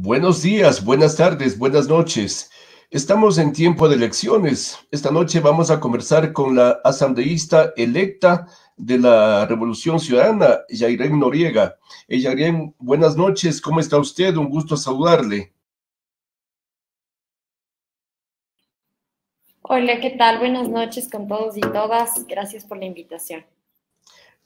Buenos días, buenas tardes, buenas noches. Estamos en tiempo de elecciones. Esta noche vamos a conversar con la asambleísta electa de la Revolución Ciudadana, Yairén Noriega. Yairén, buenas noches, ¿cómo está usted? Un gusto saludarle. Hola, ¿qué tal? Buenas noches con todos y todas. Gracias por la invitación.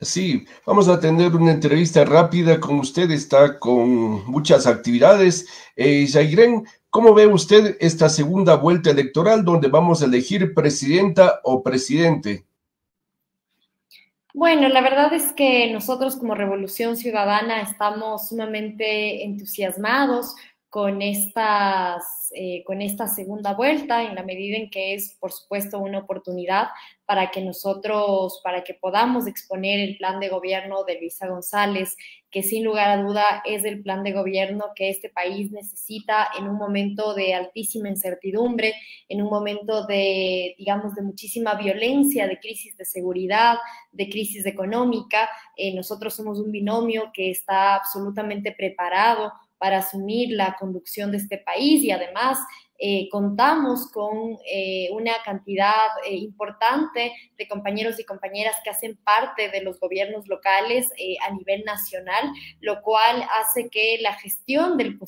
Sí, vamos a tener una entrevista rápida con usted, está con muchas actividades. Yairén, ¿cómo ve usted esta segunda vuelta electoral donde vamos a elegir presidenta o presidente? Bueno, la verdad es que nosotros como Revolución Ciudadana estamos sumamente entusiasmados con esta segunda vuelta, en la medida en que es, por supuesto, una oportunidad para que podamos exponer el plan de gobierno de Luisa González, que sin lugar a duda es el plan de gobierno que este país necesita en un momento de altísima incertidumbre, en un momento de, digamos, de muchísima violencia, de crisis de seguridad, de crisis económica. Nosotros somos un binomio que está absolutamente preparado para asumir la conducción de este país y además contamos con una cantidad importante de compañeros y compañeras que hacen parte de los gobiernos locales a nivel nacional, lo cual hace que la gestión del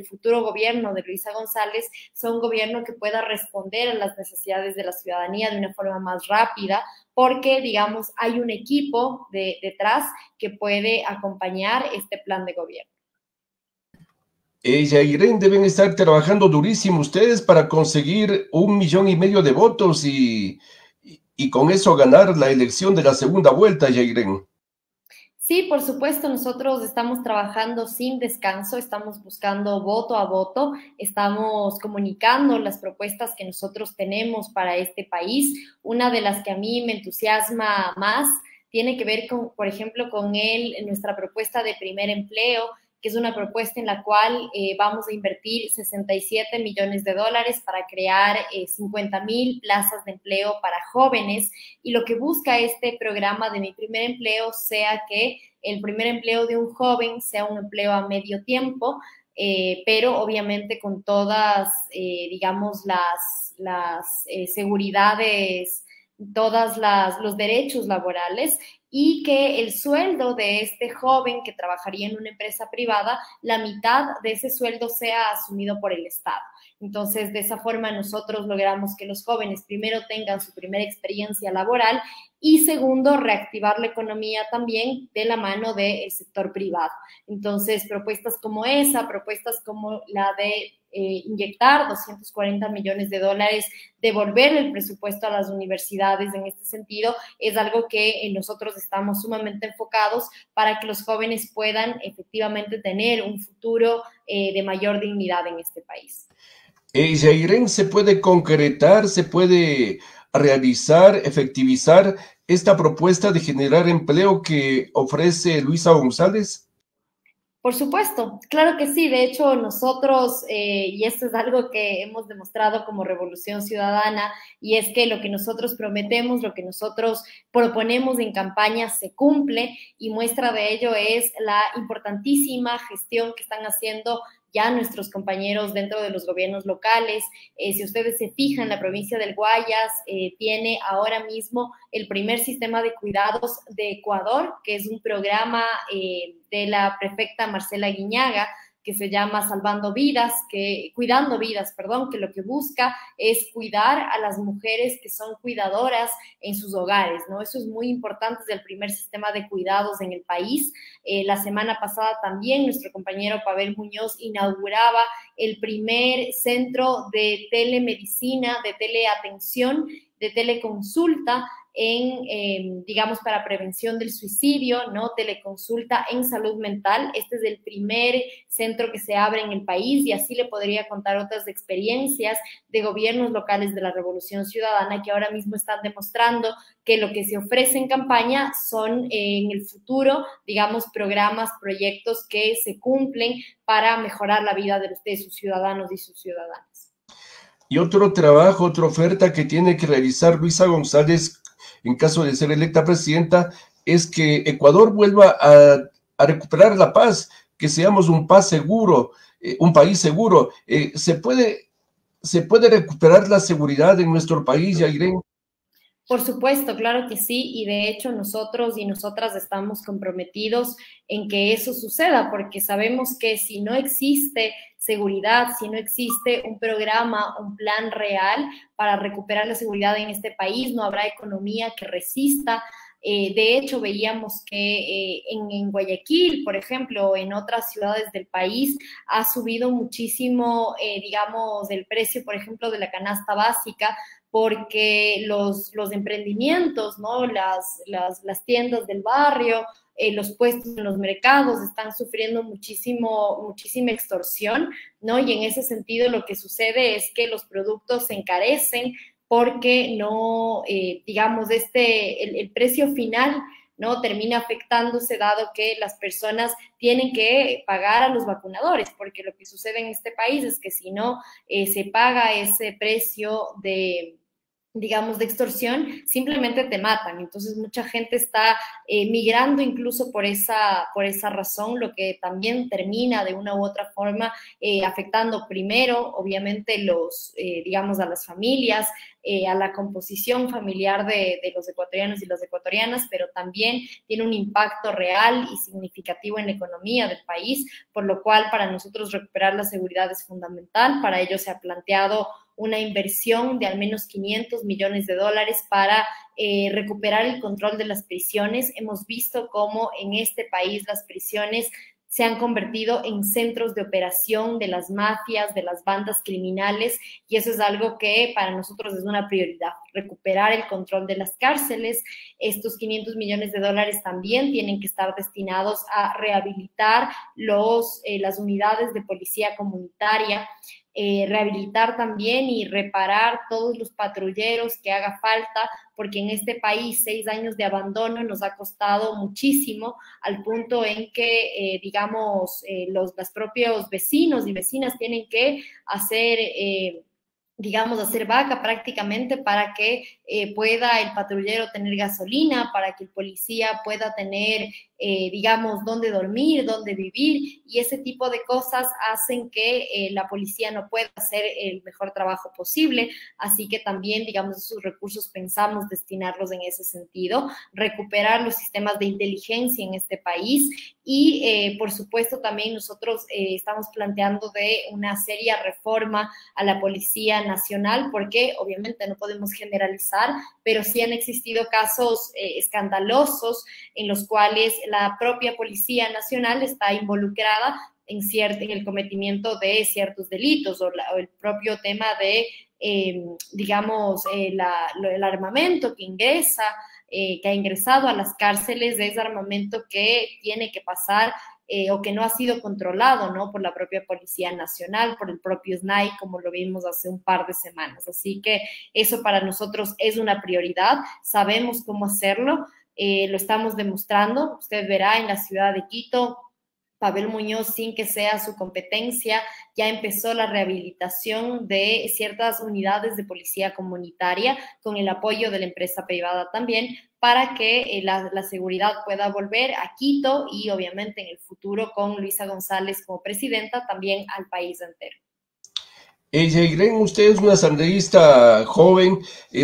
futuro gobierno de Luisa González sea un gobierno que pueda responder a las necesidades de la ciudadanía de una forma más rápida, porque, digamos, hay un equipo detrás que puede acompañar este plan de gobierno. Yairén, deben estar trabajando durísimo ustedes para conseguir 1,5 millones de votos y con eso ganar la elección de la segunda vuelta, Yairén. Sí, por supuesto, nosotros estamos trabajando sin descanso, estamos buscando voto a voto, estamos comunicando las propuestas que nosotros tenemos para este país. Una de las que a mí me entusiasma más tiene que ver con, por ejemplo, con nuestra propuesta de primer empleo, que es una propuesta en la cual vamos a invertir 67 millones de dólares para crear 50,000 plazas de empleo para jóvenes. Y lo que busca este programa de Mi Primer Empleo sea que el primer empleo de un joven sea un empleo a medio tiempo, pero obviamente con todas, digamos, las seguridades, los derechos laborales, y que el sueldo de este joven que trabajaría en una empresa privada, la mitad de ese sueldo sea asumido por el Estado. Entonces, de esa forma nosotros logramos que los jóvenes primero tengan su primera experiencia laboral y segundo, reactivar la economía también de la mano del sector privado. Entonces, propuestas como esa, propuestas como la de inyectar 240 millones de dólares, devolver el presupuesto a las universidades en este sentido, es algo que nosotros estamos sumamente enfocados para que los jóvenes puedan efectivamente tener un futuro de mayor dignidad en este país. Yairén, ¿se puede concretar, se puede realizar, efectivizar esta propuesta de generar empleo que ofrece Luisa González? Por supuesto, claro que sí. De hecho, nosotros, y esto es algo que hemos demostrado como Revolución Ciudadana, y es que lo que nosotros prometemos, lo que nosotros proponemos en campaña se cumple, y muestra de ello es la importantísima gestión que están haciendo ya nuestros compañeros dentro de los gobiernos locales. Si ustedes se fijan, la provincia del Guayas tiene ahora mismo el primer sistema de cuidados de Ecuador, que es un programa de la prefecta Marcela Guiñaga, que se llama Cuidando Vidas, perdón, que lo que busca es cuidar a las mujeres que son cuidadoras en sus hogares, ¿no? Eso es muy importante desde el primer sistema de cuidados en el país. La semana pasada también nuestro compañero Pavel Muñoz inauguraba el primer centro de telemedicina, de teleatención, de teleconsulta digamos, para prevención del suicidio, ¿no? Teleconsulta en salud mental. Este es el primer centro que se abre en el país, y así le podría contar otras experiencias de gobiernos locales de la Revolución Ciudadana que ahora mismo están demostrando que lo que se ofrece en campaña son en el futuro, digamos, programas, proyectos que se cumplen para mejorar la vida de sus ciudadanos y sus ciudadanas. Y otro trabajo, otra oferta que tiene que realizar Luisa González en caso de ser electa presidenta es que Ecuador vuelva a recuperar la paz, que seamos un país seguro, un país seguro. ¿Se puede recuperar la seguridad en nuestro país, Yairen? Por supuesto, claro que sí, y de hecho nosotros y nosotras estamos comprometidos en que eso suceda, porque sabemos que si no existe seguridad, si no existe un programa, un plan real para recuperar la seguridad en este país, no habrá economía que resista. De hecho, veíamos que en Guayaquil, por ejemplo, o en otras ciudades del país, ha subido muchísimo, digamos, el precio, por ejemplo, de la canasta básica, porque los emprendimientos, ¿no? Las tiendas del barrio, los puestos en los mercados están sufriendo muchísima extorsión, ¿no? Y en ese sentido lo que sucede es que los productos se encarecen porque no, digamos, el precio final, ¿no? Termina afectándose dado que las personas tienen que pagar a los vacunadores, porque lo que sucede en este país es que si no se paga ese precio de, digamos, de extorsión, simplemente te matan. Entonces, mucha gente está migrando incluso por esa razón, lo que también termina de una u otra forma afectando primero, obviamente, digamos, a las familias, a la composición familiar de los ecuatorianos y las ecuatorianas, pero también tiene un impacto real y significativo en la economía del país, por lo cual para nosotros recuperar la seguridad es fundamental. Para ello se ha planteado una inversión de al menos 500 millones de dólares para recuperar el control de las prisiones. Hemos visto cómo en este país las prisiones se han convertido en centros de operación de las mafias, de las bandas criminales, y eso es algo que para nosotros es una prioridad, recuperar el control de las cárceles. Estos 500 millones de dólares también tienen que estar destinados a rehabilitar las unidades de policía comunitaria, rehabilitar también y reparar todos los patrulleros que haga falta, porque en este país 6 años de abandono nos ha costado muchísimo, al punto en que, digamos, los propios vecinos y vecinas tienen que hacer digamos, hacer vaca prácticamente para que pueda el patrullero tener gasolina, para que el policía pueda tener, digamos, dónde dormir, dónde vivir, y ese tipo de cosas hacen que la policía no pueda hacer el mejor trabajo posible, así que también, digamos, esos recursos pensamos destinarlos en ese sentido, recuperar los sistemas de inteligencia en este país y, por supuesto, también nosotros estamos planteando de una seria reforma a la Policía Nacional, porque obviamente no podemos generalizar, pero sí han existido casos escandalosos en los cuales la propia Policía Nacional está involucrada en el cometimiento de ciertos delitos o el propio tema de, digamos, el armamento que ingresa, que ha ingresado a las cárceles, es armamento que tiene que pasar o que no ha sido controlado, ¿no? Por la propia Policía Nacional, por el propio SNAI, como lo vimos hace un par de semanas. Así que eso para nosotros es una prioridad, sabemos cómo hacerlo, lo estamos demostrando. Usted verá en la ciudad de Quito, Pavel Muñoz, sin que sea su competencia, ya empezó la rehabilitación de ciertas unidades de policía comunitaria con el apoyo de la empresa privada también, para que la seguridad pueda volver a Quito y obviamente en el futuro con Luisa González como presidenta también al país entero. Yairen, usted es una asambleísta joven,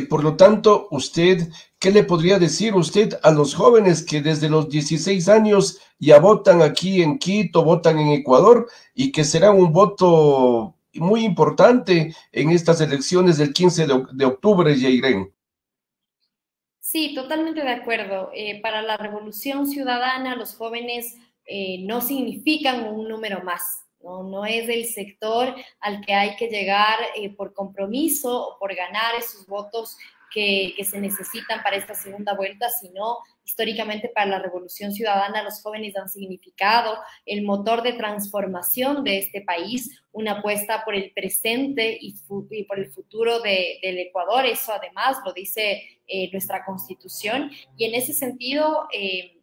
por lo tanto, usted, ¿qué le podría decir usted a los jóvenes que desde los 16 años ya votan aquí en Quito, votan en Ecuador y que será un voto muy importante en estas elecciones del 15 de octubre, Yairen? Sí, totalmente de acuerdo. Para la Revolución Ciudadana, los jóvenes no significan un número más. No, no es el sector al que hay que llegar por compromiso o por ganar esos votos que se necesitan para esta segunda vuelta, sino históricamente para la Revolución Ciudadana los jóvenes han significado el motor de transformación de este país, una apuesta por el presente y por el futuro del Ecuador. Eso además lo dice nuestra Constitución, y en ese sentido,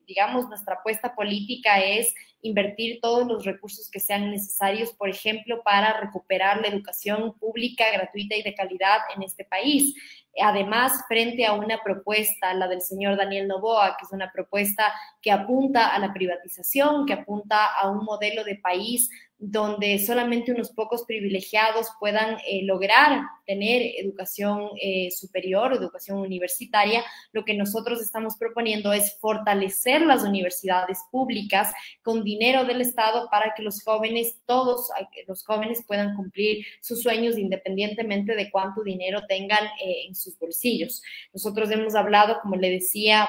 digamos, nuestra apuesta política es invertir todos los recursos que sean necesarios, por ejemplo, para recuperar la educación pública, gratuita y de calidad en este país. Además, frente a una propuesta, la del señor Daniel Noboa, que es una propuesta que apunta a la privatización, que apunta a un modelo de país donde solamente unos pocos privilegiados puedan lograr tener educación superior, educación universitaria, lo que nosotros estamos proponiendo es fortalecer las universidades públicas con dinero del Estado para que los jóvenes, todos los jóvenes puedan cumplir sus sueños independientemente de cuánto dinero tengan en sus bolsillos. Nosotros hemos hablado, como le decía,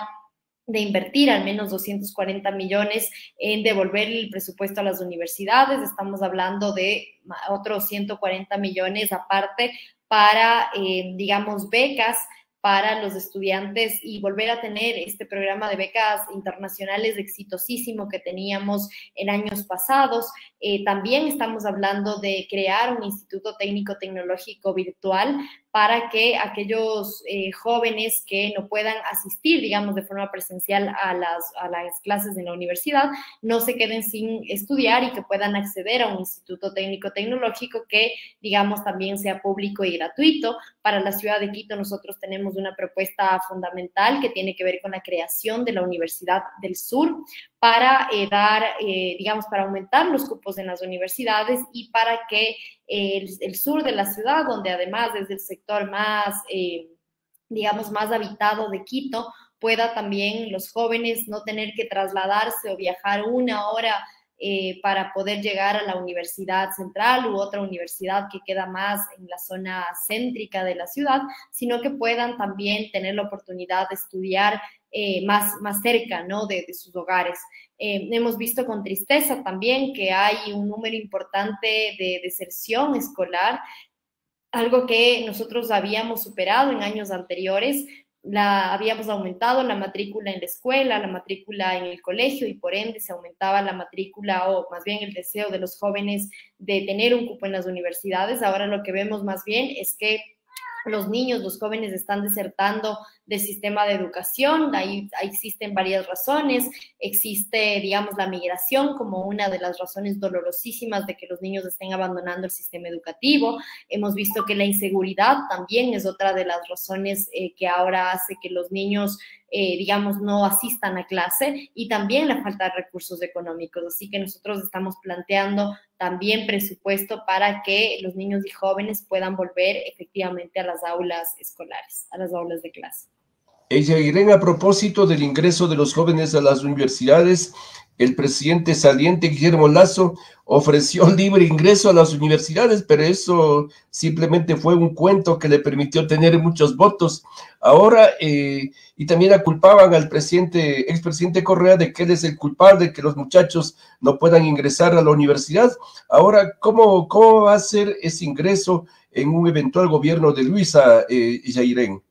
de invertir al menos 240 millones en devolver el presupuesto a las universidades. Estamos hablando de otros 140 millones aparte para, digamos, becas para los estudiantes y volver a tener este programa de becas internacionales exitosísimo que teníamos en años pasados. También estamos hablando de crear un instituto técnico tecnológico virtual para que aquellos jóvenes que no puedan asistir, digamos, de forma presencial a las clases en la universidad, no se queden sin estudiar y que puedan acceder a un instituto técnico tecnológico que, digamos, también sea público y gratuito. Para la ciudad de Quito nosotros tenemos una propuesta fundamental que tiene que ver con la creación de la Universidad del Sur para digamos, para aumentar los cupos en las universidades y para que el sur de la ciudad, donde además es el sector más, digamos, más habitado de Quito, pueda también los jóvenes no tener que trasladarse o viajar una hora para poder llegar a la universidad central u otra universidad que queda más en la zona céntrica de la ciudad, sino que puedan también tener la oportunidad de estudiar más cerca, ¿no?, de sus hogares. Hemos visto con tristeza también que hay un número importante de deserción escolar, algo que nosotros habíamos superado en años anteriores. Habíamos aumentado la matrícula en la escuela, la matrícula en el colegio y por ende se aumentaba la matrícula o más bien el deseo de los jóvenes de tener un cupo en las universidades. Ahora lo que vemos más bien es que los niños, los jóvenes están desertando del sistema de educación. Ahí existen varias razones. Existe, digamos, la migración como una de las razones dolorosísimas de que los niños estén abandonando el sistema educativo. Hemos visto que la inseguridad también es otra de las razones que ahora hace que los niños, digamos, no asistan a clase, y también la falta de recursos económicos. Así que nosotros estamos planteando también presupuesto para que los niños y jóvenes puedan volver efectivamente a las aulas escolares, a las aulas de clase. Irene, a propósito del ingreso de los jóvenes a las universidades, el presidente saliente Guillermo Lasso ofreció libre ingreso a las universidades, pero eso simplemente fue un cuento que le permitió tener muchos votos. Ahora, y también culpaban al expresidente Correa de que él es el culpable de que los muchachos no puedan ingresar a la universidad. Ahora, ¿cómo va a ser ese ingreso en un eventual gobierno de Luisa, Irene?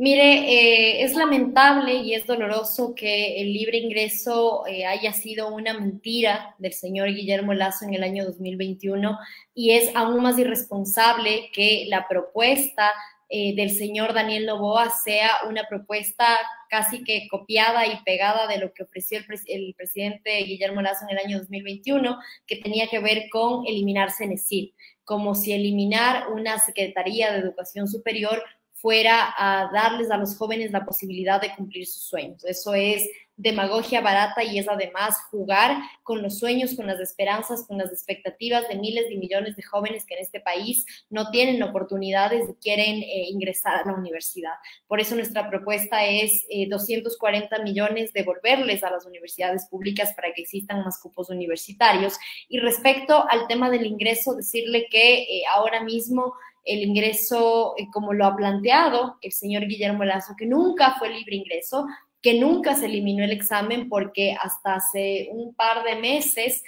Mire, es lamentable y es doloroso que el libre ingreso haya sido una mentira del señor Guillermo Lasso en el año 2021, y es aún más irresponsable que la propuesta del señor Daniel Noboa sea una propuesta casi que copiada y pegada de lo que ofreció el presidente Guillermo Lasso en el año 2021, que tenía que ver con eliminar CENESID, como si eliminar una Secretaría de Educación Superior fuera a darles a los jóvenes la posibilidad de cumplir sus sueños. Eso es demagogia barata y es además jugar con los sueños, con las esperanzas, con las expectativas de miles de millones de jóvenes que en este país no tienen oportunidades y quieren ingresar a la universidad. Por eso nuestra propuesta es 240 millones devolverles a las universidades públicas para que existan más cupos universitarios. Y respecto al tema del ingreso, decirle que ahora mismo el ingreso, como lo ha planteado el señor Guillermo Lasso, que nunca fue libre ingreso, que nunca se eliminó el examen, porque hasta hace un par de meses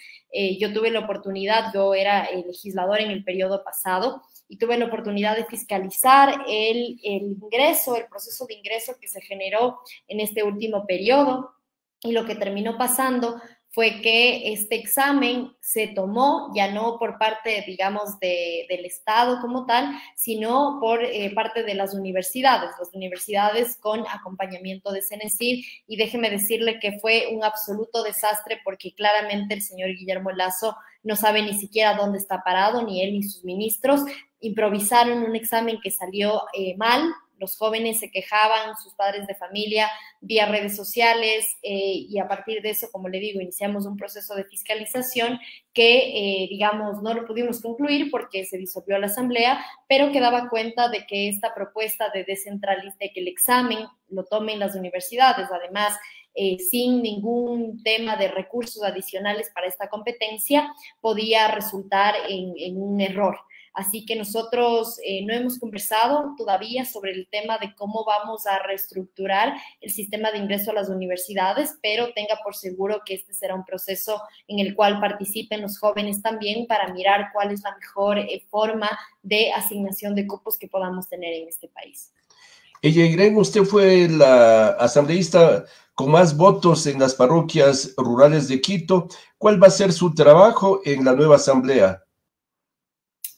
yo tuve la oportunidad, yo era legislador en el periodo pasado, y tuve la oportunidad de fiscalizar el ingreso, el proceso de ingreso que se generó en este último periodo. y lo que terminó pasando fue que este examen se tomó ya no por parte, digamos, del Estado como tal, sino por parte de las universidades con acompañamiento de CENESID, y déjeme decirle que fue un absoluto desastre porque claramente el señor Guillermo Lasso no sabe ni siquiera dónde está parado, ni él ni sus ministros. Improvisaron un examen que salió mal. Los jóvenes se quejaban, sus padres de familia, vía redes sociales, y a partir de eso, como le digo, iniciamos un proceso de fiscalización que, digamos, no lo pudimos concluir porque se disolvió la asamblea, pero que daba cuenta de que esta propuesta de descentralizar, de que el examen lo tomen las universidades, además, sin ningún tema de recursos adicionales para esta competencia, podía resultar en un error. Así que nosotros no hemos conversado todavía sobre el tema de cómo vamos a reestructurar el sistema de ingreso a las universidades, pero tenga por seguro que este será un proceso en el cual participen los jóvenes también para mirar cuál es la mejor forma de asignación de cupos que podamos tener en este país. Irene, usted fue la asambleísta con más votos en las parroquias rurales de Quito. ¿Cuál va a ser su trabajo en la nueva asamblea?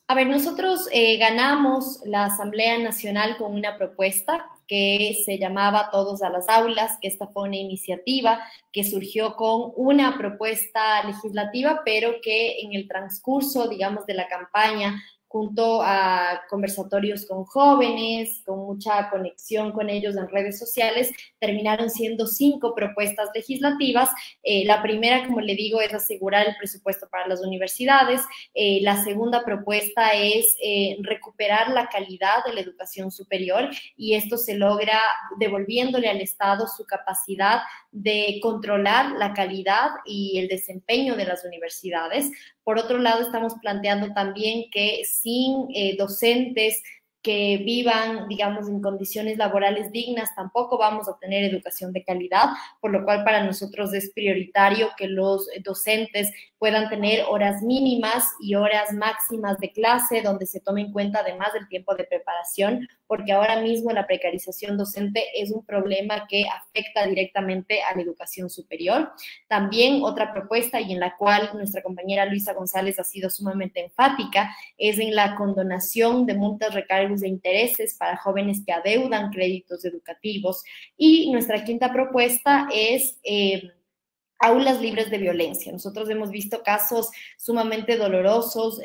A ver, nosotros ganamos la Asamblea Nacional con una propuesta que se llamaba Todos a las Aulas, que esta fue una iniciativa que surgió con una propuesta legislativa, pero que en el transcurso, digamos, de la campaña, junto a conversatorios con jóvenes, con mucha conexión con ellos en redes sociales, terminaron siendo 5 propuestas legislativas. La primera, como le digo, es asegurar el presupuesto para las universidades. La segunda propuesta es recuperar la calidad de la educación superior, y esto se logra devolviéndole al Estado su capacidad de controlar la calidad y el desempeño de las universidades. Por otro lado, estamos planteando también que sin docentes que vivan, digamos, en condiciones laborales dignas, tampoco vamos a tener educación de calidad, por lo cual para nosotros es prioritario que los docentes puedan tener horas mínimas y horas máximas de clase, donde se tome en cuenta además del tiempo de preparación, porque ahora mismo la precarización docente es un problema que afecta directamente a la educación superior. También otra propuesta, y en la cual nuestra compañera Luisa González ha sido sumamente enfática, es en la condonación de multas, recargos de intereses para jóvenes que adeudan créditos educativos. Y nuestra quinta propuesta es aulas libres de violencia. Nosotros hemos visto casos sumamente dolorosos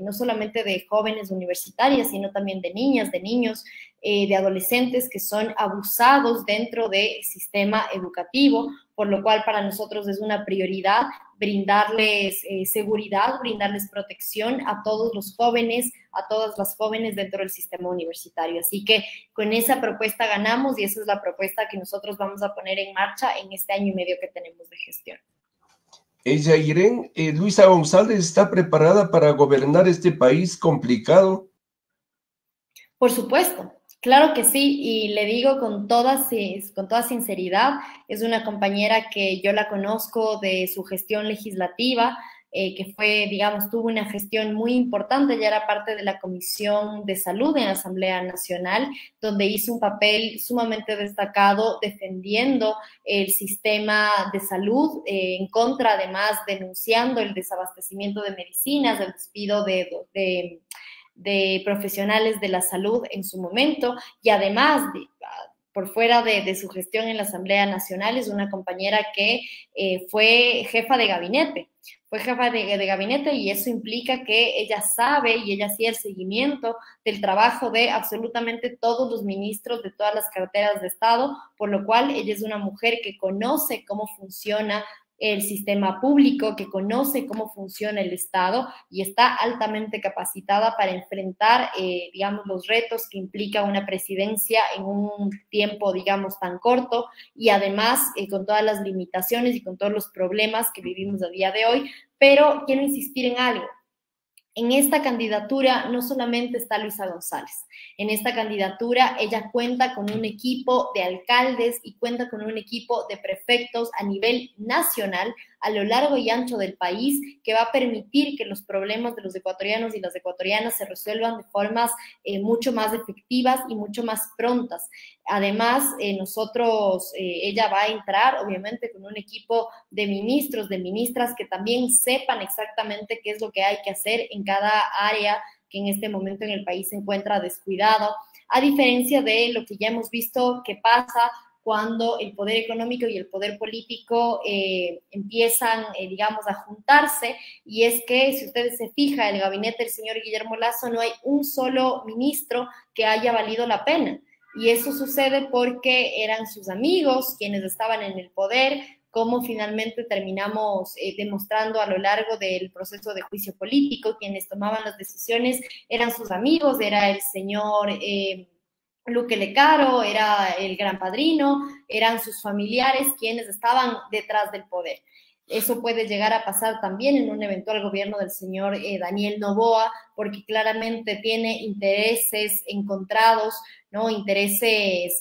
no solamente de jóvenes universitarias, sino también de niñas, de niños, de adolescentes que son abusados dentro del sistema educativo, por lo cual para nosotros es una prioridad brindarles seguridad, brindarles protección a todos los jóvenes, a todas las jóvenes dentro del sistema universitario. Así que con esa propuesta ganamos, y esa es la propuesta que nosotros vamos a poner en marcha en este año y medio que tenemos de gestión. Irene, Luisa González está preparada para gobernar este país complicado. Por supuesto, claro que sí, y le digo con toda sinceridad, es una compañera que yo la conozco de su gestión legislativa, que fue, digamos, tuvo una gestión muy importante, ya era parte de la Comisión de Salud en la Asamblea Nacional, donde hizo un papel sumamente destacado defendiendo el sistema de salud, en contra, además, denunciando el desabastecimiento de medicinas, el despido de profesionales de la salud en su momento, y además, por fuera de su gestión en la Asamblea Nacional, es una compañera que fue jefa de gabinete. Fue jefa de gabinete, y eso implica que ella sabe y ella hacía el seguimiento del trabajo de absolutamente todos los ministros de todas las carteras de Estado, por lo cual ella es una mujer que conoce cómo funciona el sistema público, que conoce cómo funciona el Estado y está altamente capacitada para enfrentar, digamos, los retos que implica una presidencia en un tiempo, digamos, tan corto, y además con todas las limitaciones y con todos los problemas que vivimos a día de hoy. Pero quiero insistir en algo. En esta candidatura no solamente está Luisa González, en esta candidatura ella cuenta con un equipo de alcaldes y cuenta con un equipo de prefectos a nivel nacional, a lo largo y ancho del país, que va a permitir que los problemas de los ecuatorianos y las ecuatorianas se resuelvan de formas mucho más efectivas y mucho más prontas. Además, ella va a entrar, obviamente, con un equipo de ministros, de ministras que también sepan exactamente qué es lo que hay que hacer en cada área que en este momento en el país se encuentra descuidado, a diferencia de lo que ya hemos visto que pasa cuando el poder económico y el poder político empiezan, digamos, a juntarse, y es que, si ustedes se fijan, el gabinete del señor Guillermo Lasso no hay un solo ministro que haya valido la pena, y eso sucede porque eran sus amigos quienes estaban en el poder, como finalmente terminamos demostrando a lo largo del proceso de juicio político. Quienes tomaban las decisiones eran sus amigos, era el señor Luque Lecaro, era el gran padrino, eran sus familiares quienes estaban detrás del poder. Eso puede llegar a pasar también en un eventual gobierno del señor Daniel Noboa, porque claramente tiene intereses encontrados, ¿no? Intereses,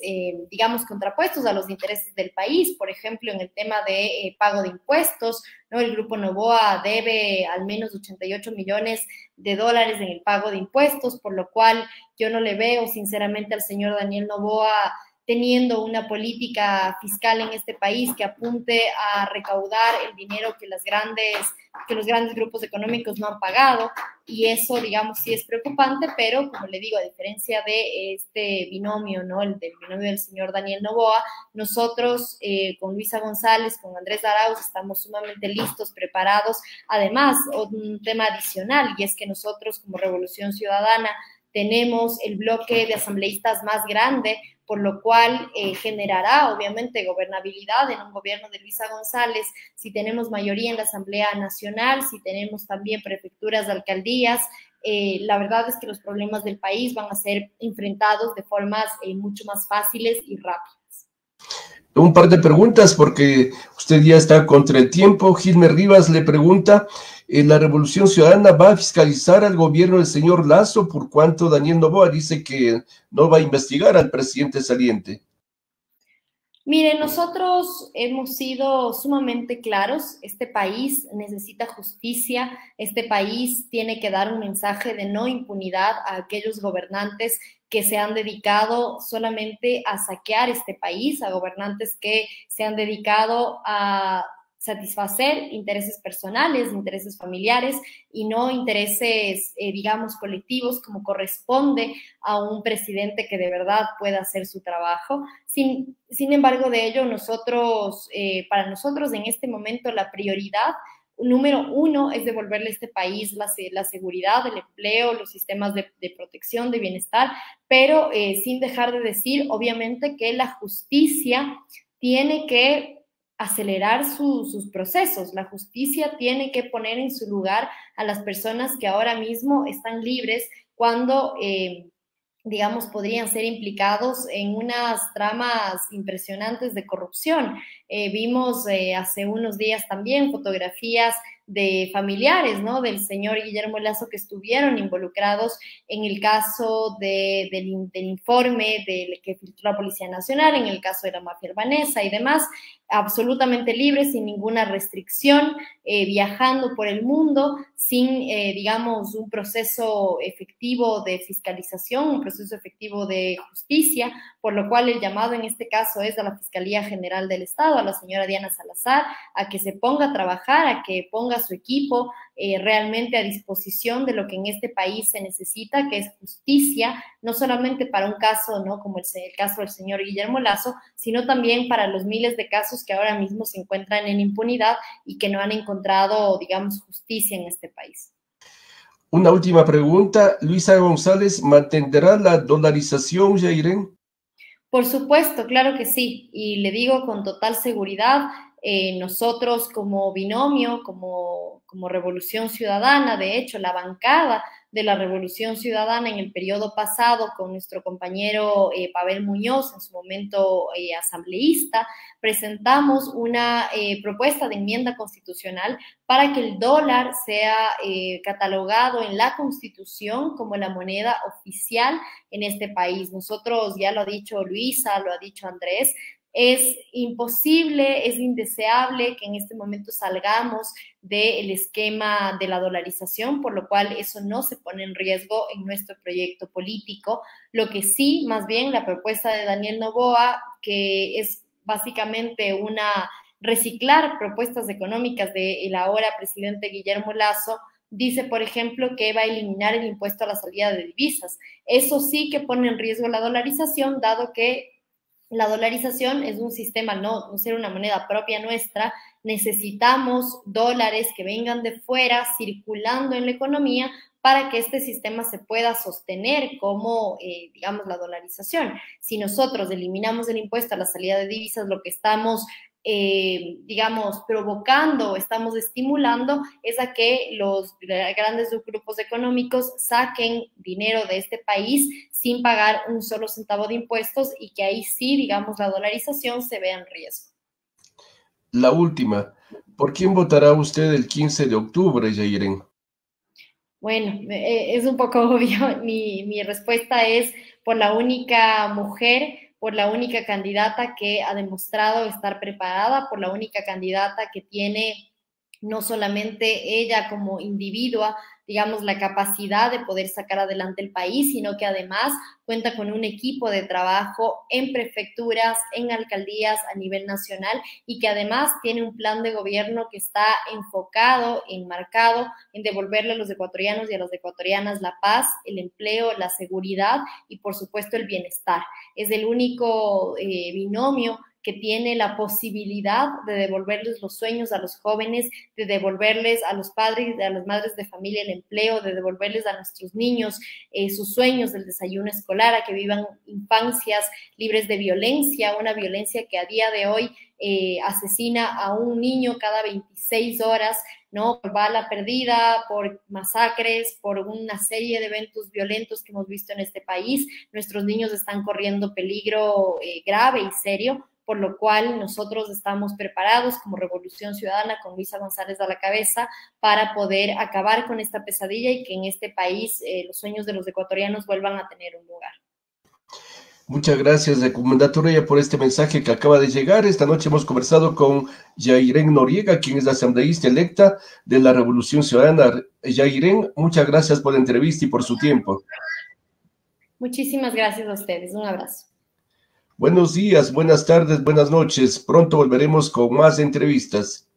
digamos, contrapuestos a los intereses del país. Por ejemplo, en el tema de pago de impuestos, ¿no? El Grupo Noboa debe al menos 88 millones de dólares en el pago de impuestos, por lo cual yo no le veo, sinceramente, al señor Daniel Noboa teniendo una política fiscal en este país que apunte a recaudar el dinero que los grandes grupos económicos no han pagado, y eso, digamos, sí es preocupante, pero como le digo, a diferencia de este binomio, ¿no? El del binomio del señor Daniel Noboa, nosotros con Luisa González, con Andrés Arauz, estamos sumamente listos, preparados. Además, un tema adicional, y es que nosotros como Revolución Ciudadana tenemos el bloque de asambleístas más grande, por lo cual generará obviamente gobernabilidad en un gobierno de Luisa González, si tenemos mayoría en la Asamblea Nacional, si tenemos también prefecturas de alcaldías. La verdad es que los problemas del país van a ser enfrentados de formas mucho más fáciles y rápidas. Un par de preguntas, porque usted ya está contra el tiempo. Gilmer Rivas le pregunta, ¿la Revolución Ciudadana va a fiscalizar al gobierno del señor Lasso, por cuanto Daniel Noboa dice que no va a investigar al presidente saliente? Mire, nosotros hemos sido sumamente claros. Este país necesita justicia, este país tiene que dar un mensaje de no impunidad a aquellos gobernantes que se han dedicado solamente a saquear este país, a gobernantes que se han dedicado a satisfacer intereses personales, intereses familiares, y no intereses, digamos, colectivos, como corresponde a un presidente que de verdad pueda hacer su trabajo. Sin embargo, de ello, para nosotros en este momento la prioridad número uno es devolverle a este país la seguridad, el empleo, los sistemas de protección, de bienestar, pero sin dejar de decir, obviamente, que la justicia tiene que acelerar sus procesos. La justicia tiene que poner en su lugar a las personas que ahora mismo están libres cuando digamos, podrían ser implicados en unas tramas impresionantes de corrupción. Vimos hace unos días también fotografías de familiares, ¿no? Del señor Guillermo Lasso, que estuvieron involucrados en el caso del informe que filtró la Policía Nacional, en el caso de la mafia albanesa y demás, absolutamente libres, sin ninguna restricción, viajando por el mundo, sin, digamos, un proceso efectivo de fiscalización, un proceso efectivo de justicia, por lo cual el llamado en este caso es a la Fiscalía General del Estado, a la señora Diana Salazar, a que se ponga a trabajar, a que ponga su equipo realmente a disposición de lo que en este país se necesita, que es justicia, no solamente para un caso, ¿no? Como el caso del señor Guillermo Lasso, sino también para los miles de casos que ahora mismo se encuentran en impunidad y que no han encontrado, digamos, justicia en este país. Una última pregunta. Luisa González, ¿mantendrá la dolarización, Yairen? Por supuesto, claro que sí. Y le digo con total seguridad, nosotros como binomio, como Revolución Ciudadana, de hecho, la bancada de la Revolución Ciudadana en el periodo pasado con nuestro compañero Pavel Muñoz, en su momento asambleísta, presentamos una propuesta de enmienda constitucional para que el dólar sea catalogado en la Constitución como la moneda oficial en este país. Nosotros, ya lo ha dicho Luisa, lo ha dicho Andrés, Es imposible, es indeseable que en este momento salgamos del esquema de la dolarización, por lo cual eso no se pone en riesgo en nuestro proyecto político. Lo que sí, más bien, la propuesta de Daniel Noboa, que es básicamente reciclar propuestas económicas del ahora presidente Guillermo Lasso, dice, por ejemplo, que va a eliminar el impuesto a la salida de divisas. Eso sí que pone en riesgo la dolarización, dado que la dolarización es un sistema, no ser una moneda propia nuestra, necesitamos dólares que vengan de fuera circulando en la economía para que este sistema se pueda sostener como, digamos, la dolarización. Si nosotros eliminamos el impuesto a la salida de divisas, lo que estamos digamos, provocando, estamos estimulando, es a que los grandes grupos económicos saquen dinero de este país sin pagar un solo centavo de impuestos y que ahí sí, digamos, la dolarización se vea en riesgo. La última, ¿por quién votará usted el 15 de octubre, Yairen? Bueno, es un poco obvio, mi respuesta es por la única mujer, por la única candidata que ha demostrado estar preparada, por la única candidata que tiene no solamente ella como individua, digamos, la capacidad de poder sacar adelante el país, sino que además cuenta con un equipo de trabajo en prefecturas, en alcaldías a nivel nacional y que además tiene un plan de gobierno que está enfocado, enmarcado en devolverle a los ecuatorianos y a las ecuatorianas la paz, el empleo, la seguridad y por supuesto el bienestar. Es el único binomio que tiene la posibilidad de devolverles los sueños a los jóvenes, de devolverles a los padres y a las madres de familia el empleo, de devolverles a nuestros niños sus sueños del desayuno escolar, a que vivan infancias libres de violencia, una violencia que a día de hoy asesina a un niño cada 26 horas, ¿no? Por bala perdida, por masacres, por una serie de eventos violentos que hemos visto en este país. Nuestros niños están corriendo peligro grave y serio, por lo cual nosotros estamos preparados como Revolución Ciudadana, con Luisa González a la cabeza, para poder acabar con esta pesadilla y que en este país los sueños de los ecuatorianos vuelvan a tener un lugar. Muchas gracias, recomendatoria, por este mensaje que acaba de llegar. Esta noche hemos conversado con Yairen Noriega, quien es la asambleísta electa de la Revolución Ciudadana. Yairen, muchas gracias por la entrevista y por su tiempo. Muchísimas gracias a ustedes. Un abrazo. Buenos días, buenas tardes, buenas noches. Pronto volveremos con más entrevistas.